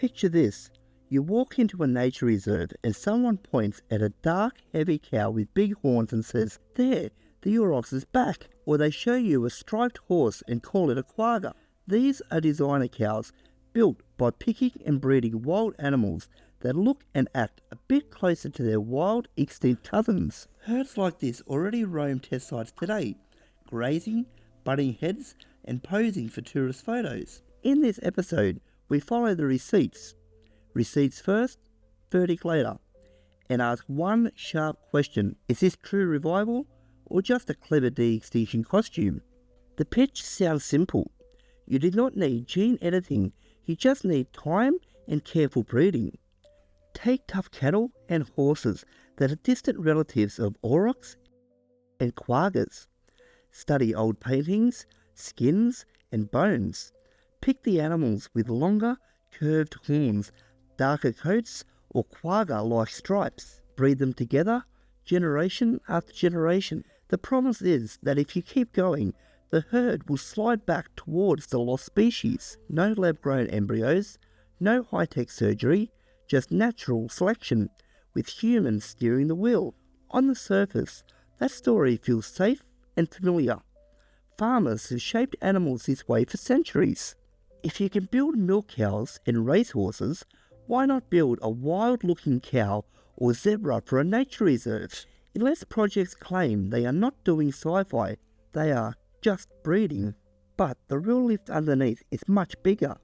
Picture this. You walk into a nature reserve and someone points at a dark, heavy cow with big horns and says, "There, the Aurochs is back." Or they show you a striped horse and call it a quagga. These are designer cows built by picking and breeding wild animals that look and act a bit closer to their wild, extinct cousins. Herds like this already roam test sites today, grazing, butting heads, and posing for tourist photos. In this episode, we follow the receipts. Receipts first, verdict later, and ask one sharp question: is this true revival or just a clever de-extinction costume? The pitch sounds simple. You do not need gene editing, you just need time and careful breeding. Take tough cattle and horses that are distant relatives of Aurochs and Quaggas. Study old paintings, skins and bones. Pick the animals with longer, curved horns, darker coats or quagga-like stripes. Breed them together, generation after generation. The promise is that if you keep going, the herd will slide back towards the lost species. No lab-grown embryos, no high-tech surgery, just natural selection, with humans steering the wheel. On the surface, that story feels safe and familiar. Farmers have shaped animals this way for centuries. If you can build milk cows and racehorses, why not build a wild-looking cow or zebra for a nature reserve? Unless projects claim they are not doing sci-fi, they are just breeding. But the real lift underneath is much bigger.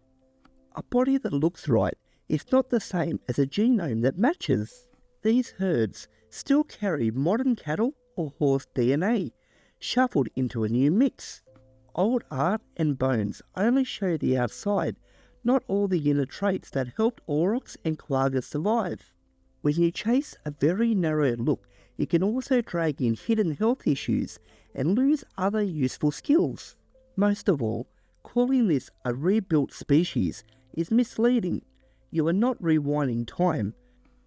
A body that looks right is not the same as a genome that matches. These herds still carry modern cattle or horse DNA, shuffled into a new mix. Old art and bones only show the outside, not all the inner traits that helped Aurochs and Quaggas survive. When you chase a very narrow look, you can also drag in hidden health issues and lose other useful skills. Most of all, calling this a rebuilt species is misleading. You are not rewinding time.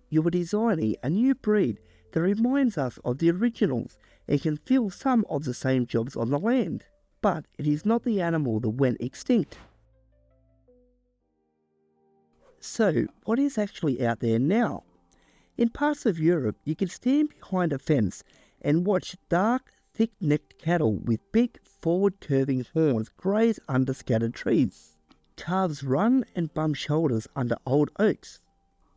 You are designing a new breed that reminds us of the originals and can fill some of the same jobs on the land. But it is not the animal that went extinct. So, what is actually out there now? In parts of Europe, you can stand behind a fence and watch dark, thick-necked cattle with big, forward-curving horns graze under scattered trees. Calves run and bump shoulders under old oaks.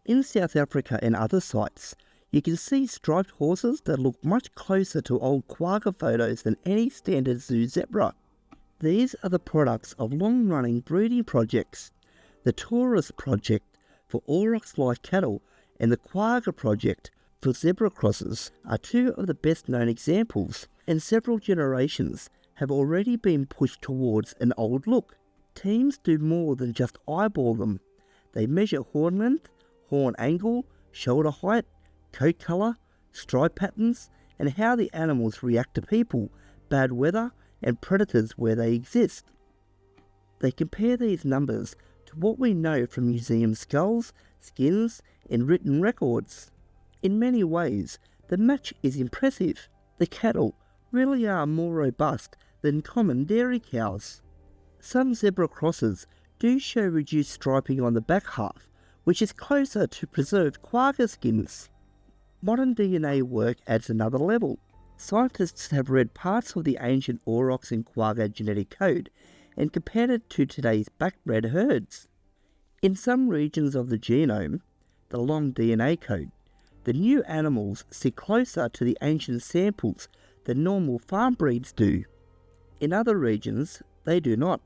In South Africa and other sites, you can see striped horses that look much closer to old quagga photos than any standard zoo zebra. These are the products of long-running breeding projects. The Tauros Project for Aurochs-like cattle and the Quagga Project for zebra crosses are two of the best-known examples, and several generations have already been pushed towards an old look. Teams do more than just eyeball them. They measure horn length, horn angle, shoulder height, coat colour, stripe patterns, and how the animals react to people, bad weather, and predators where they exist. They compare these numbers to what we know from museum skulls, skins, and written records. In many ways, the match is impressive. The cattle really are more robust than common dairy cows. Some zebra crosses do show reduced striping on the back half, which is closer to preserved quagga skins. Modern DNA work adds another level. Scientists have read parts of the ancient Aurochs and Quagga genetic code and compared it to today's backbred herds. In some regions of the genome, the long DNA code, the new animals sit closer to the ancient samples than normal farm breeds do. In other regions, they do not.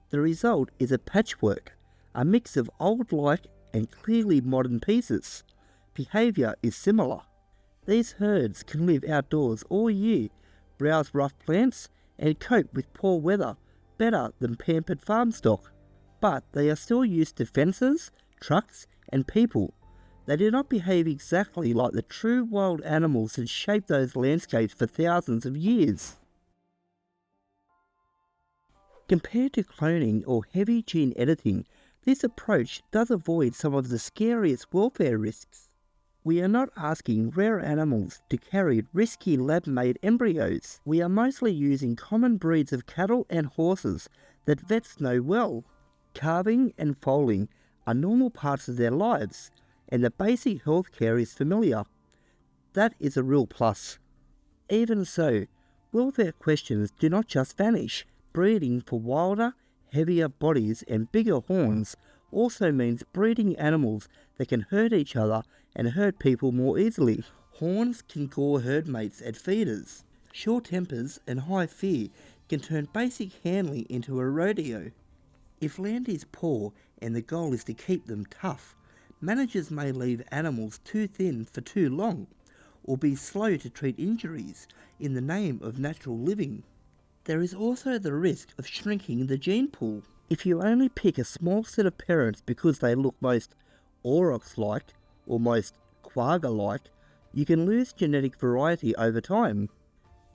The result is a patchwork, a mix of old-like and clearly modern pieces. Behaviour is similar. These herds can live outdoors all year, browse rough plants, and cope with poor weather better than pampered farm stock. But they are still used to fences, trucks, and people. They do not behave exactly like the true wild animals that shaped those landscapes for thousands of years. Compared to cloning or heavy gene editing, this approach does avoid some of the scariest welfare risks. We are not asking rare animals to carry risky lab-made embryos. We are mostly using common breeds of cattle and horses that vets know well. Calving and foaling are normal parts of their lives, and the basic health care is familiar. That is a real plus. Even so, welfare questions do not just vanish. Breeding for wilder, heavier bodies and bigger horns also means breeding animals that can hurt each other and hurt people more easily. Horns can gore herd mates at feeders. Short tempers and high fear can turn basic handling into a rodeo. If land is poor and the goal is to keep them tough, managers may leave animals too thin for too long, or be slow to treat injuries in the name of natural living. There is also the risk of shrinking the gene pool. If you only pick a small set of parents because they look most Aurochs-like or most Quagga-like, you can lose genetic variety over time.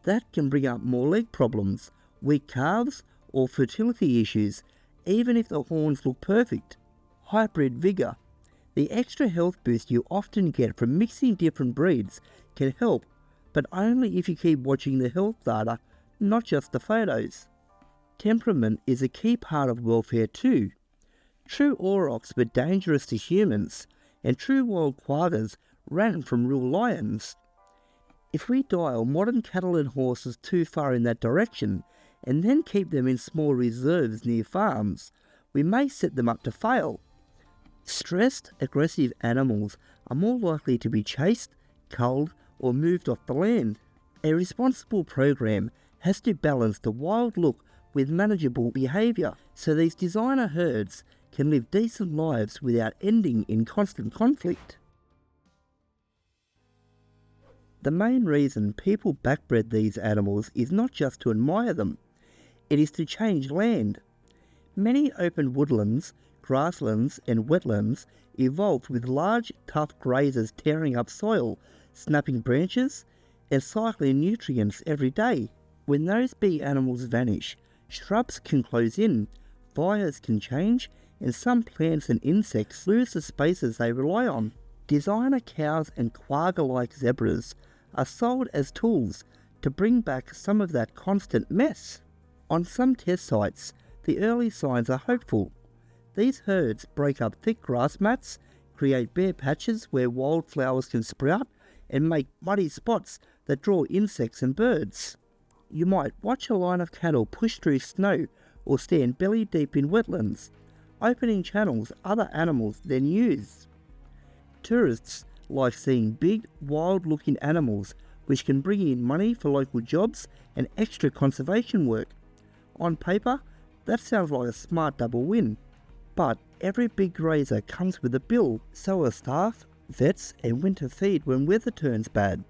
That can bring up more leg problems, weak calves, or fertility issues, even if the horns look perfect. Hybrid vigour. The extra health boost you often get from mixing different breeds can help, but only if you keep watching the health data, not just the photos. Temperament is a key part of welfare too. True Aurochs were dangerous to humans, and true wild quaggas ran from real lions. If we dial modern cattle and horses too far in that direction, and then keep them in small reserves near farms, we may set them up to fail. Stressed, aggressive animals are more likely to be chased, culled, or moved off the land. A responsible program has to balance the wild look with manageable behaviour, so these designer herds can live decent lives without ending in constant conflict. The main reason people backbred these animals is not just to admire them, it is to change land. Many open woodlands, grasslands and wetlands evolved with large, tough grazers tearing up soil, snapping branches and cycling nutrients every day. When those big animals vanish, shrubs can close in, fires can change, and some plants and insects lose the spaces they rely on. Designer cows and quagga-like zebras are sold as tools to bring back some of that constant mess. On some test sites, the early signs are hopeful. These herds break up thick grass mats, create bare patches where wildflowers can sprout, and make muddy spots that draw insects and birds. You might watch a line of cattle push through snow or stand belly deep in wetlands, opening channels other animals then use. Tourists like seeing big, wild-looking animals which can bring in money for local jobs and extra conservation work. On paper, that sounds like a smart double win. But every big grazer comes with a bill, so are staff, vets and winter feed when weather turns bad.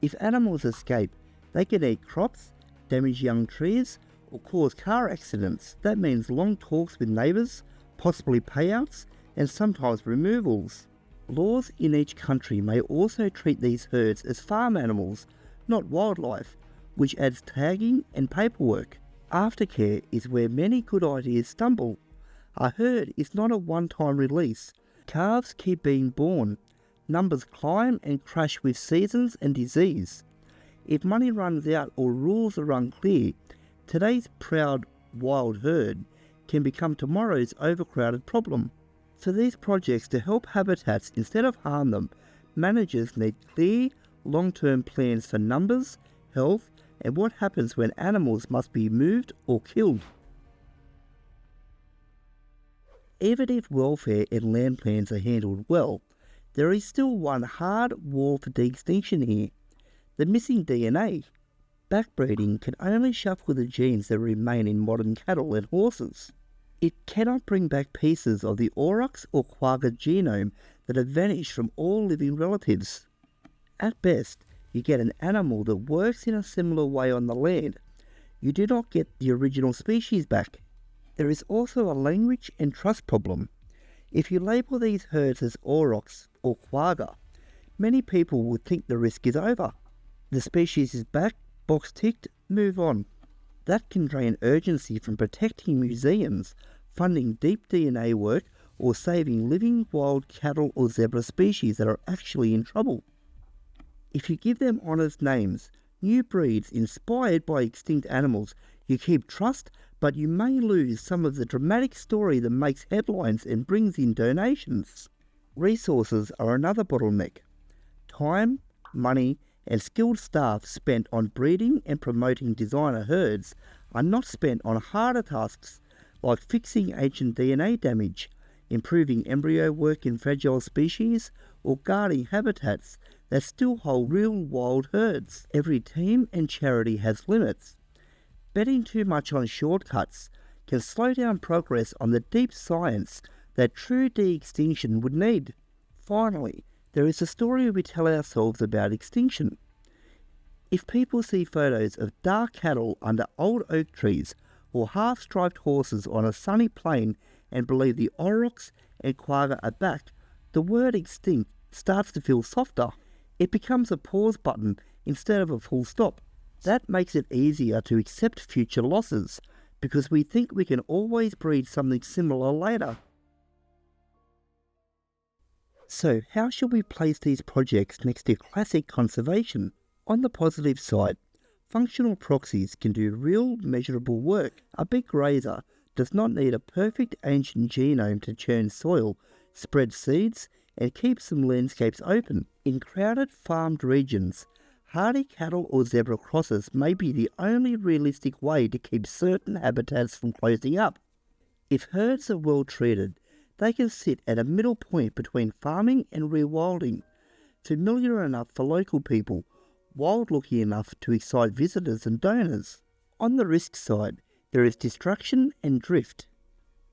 If animals escape, they can eat crops, damage young trees, or cause car accidents. That means long talks with neighbours, possibly payouts, and sometimes removals. Laws in each country may also treat these herds as farm animals, not wildlife, which adds tagging and paperwork. Aftercare is where many good ideas stumble. A herd is not a one-time release. Calves keep being born. Numbers climb and crash with seasons and disease. If money runs out or rules are unclear, today's proud wild herd can become tomorrow's overcrowded problem. For these projects to help habitats instead of harm them, managers need clear, long-term plans for numbers, health, and what happens when animals must be moved or killed. Even if welfare and land plans are handled well, there is still one hard wall for de-extinction here: the missing DNA. Backbreeding can only shuffle the genes that remain in modern cattle and horses. It cannot bring back pieces of the Aurochs or Quagga genome that have vanished from all living relatives. At best, you get an animal that works in a similar way on the land. You do not get the original species back. There is also a language and trust problem. If you label these herds as Aurochs or Quagga, many people would think the risk is over. The species is back, box ticked, move on. That can drain urgency from protecting museums, funding deep DNA work, or saving living wild cattle or zebra species that are actually in trouble. If you give them honest names, new breeds inspired by extinct animals, You keep trust, but you may lose some of the dramatic story that makes headlines and brings in donations. Resources are another bottleneck. Time, money, and skilled staff spent on breeding and promoting designer herds are not spent on harder tasks like fixing ancient DNA damage, improving embryo work in fragile species, or guarding habitats that still hold real wild herds. Every team and charity has limits. Betting too much on shortcuts can slow down progress on the deep science that true de-extinction would need. Finally, there is a story we tell ourselves about extinction. If people see photos of dark cattle under old oak trees or half-striped horses on a sunny plain and believe the Aurochs and Quagga are back, the word extinct starts to feel softer. It becomes a pause button instead of a full stop. That makes it easier to accept future losses because we think we can always breed something similar later. So how should we place these projects next to classic conservation? On the positive side, functional proxies can do real measurable work. A big grazer does not need a perfect ancient genome to churn soil, spread seeds, and keep some landscapes open. In crowded farmed regions, hardy cattle or zebra crosses may be the only realistic way to keep certain habitats from closing up. If herds are well treated, they can sit at a middle point between farming and rewilding, familiar enough for local people, wild-looking enough to excite visitors and donors. On the risk side, there is destruction and drift.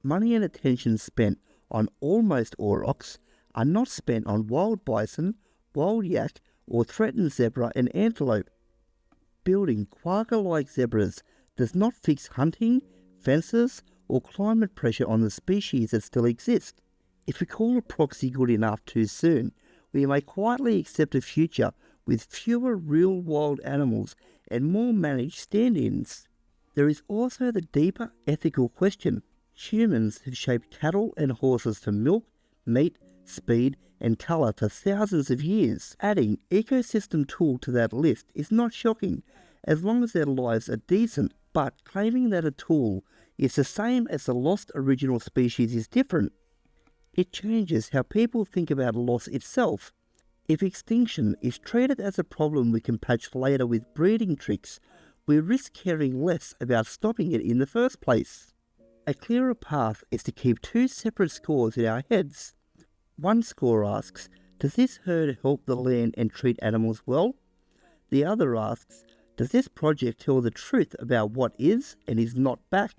Money and attention spent on almost aurochs are not spent on wild bison, wild yak, or threatened zebra and antelope. Building quagga-like zebras does not fix hunting, fences, or climate pressure on the species that still exist. If we call a proxy good enough too soon, we may quietly accept a future with fewer real wild animals and more managed stand-ins. There is also the deeper ethical question. Humans have shaped cattle and horses for milk, meat, speed, and colour for thousands of years. Adding ecosystem tool to that list is not shocking as long as their lives are decent, but claiming that a tool is the same as the lost original species is different. It changes how people think about loss itself. If extinction is treated as a problem we can patch later with breeding tricks, we risk caring less about stopping it in the first place. A clearer path is to keep two separate scores in our heads. One score asks, does this herd help the land and treat animals well? The other asks, does this project tell the truth about what is and is not back?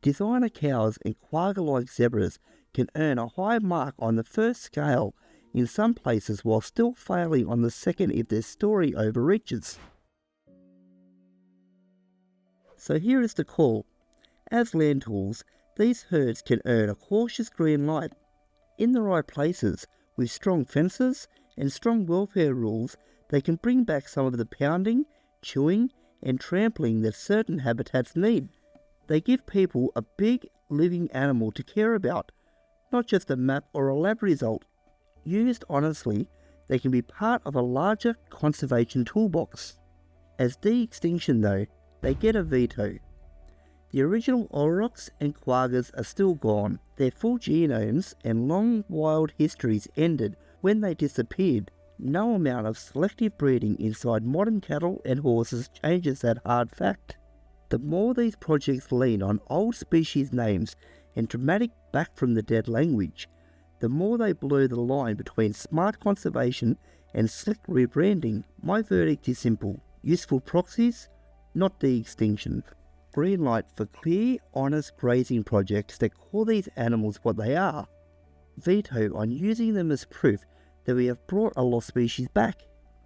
Designer cows and quagga-like zebras can earn a high mark on the first scale in some places while still failing on the second if their story overreaches. So here is the call. As land tools, these herds can earn a cautious green light. In the right places, with strong fences and strong welfare rules, they can bring back some of the pounding, chewing, and trampling that certain habitats need. They give people a big, living animal to care about, not just a map or a lab result. Used honestly, they can be part of a larger conservation toolbox. As de-extinction though, they get a veto. The original Aurochs and Quaggas are still gone. Their full genomes and long wild histories ended when they disappeared. No amount of selective breeding inside modern cattle and horses changes that hard fact. The more these projects lean on old species names and dramatic back from the dead language, the more they blur the line between smart conservation and slick rebranding. My verdict is simple. Useful proxies, not de-extinction. Greenlight for clear, honest grazing projects that call these animals what they are. Veto on using them as proof that we have brought a lost species back.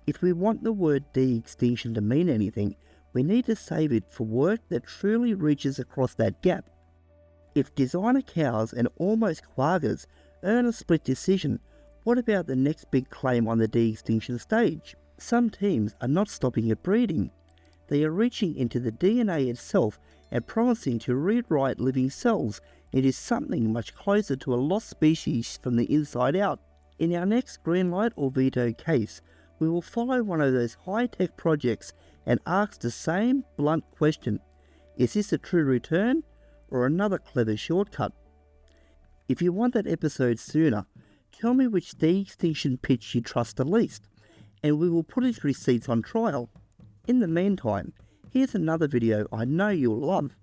If we want the word de-extinction to mean anything, we need to save it for work that truly reaches across that gap. If designer cows and almost quaggas earn a split decision, what about the next big claim on the de-extinction stage? Some teams are not stopping at breeding. They are reaching into the DNA itself and promising to rewrite living cells into something much closer to a lost species from the inside out. In our next Greenlight or Veto case, we will follow one of those high-tech projects and ask the same blunt question. Is this a true return or another clever shortcut? If you want that episode sooner, tell me which de-extinction pitch you trust the least, and we will put its receipts on trial. In the meantime, here's another video I know you'll love.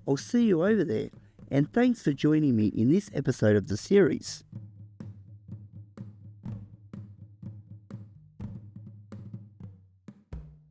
I'll see you over there, and thanks for joining me in this episode of the series.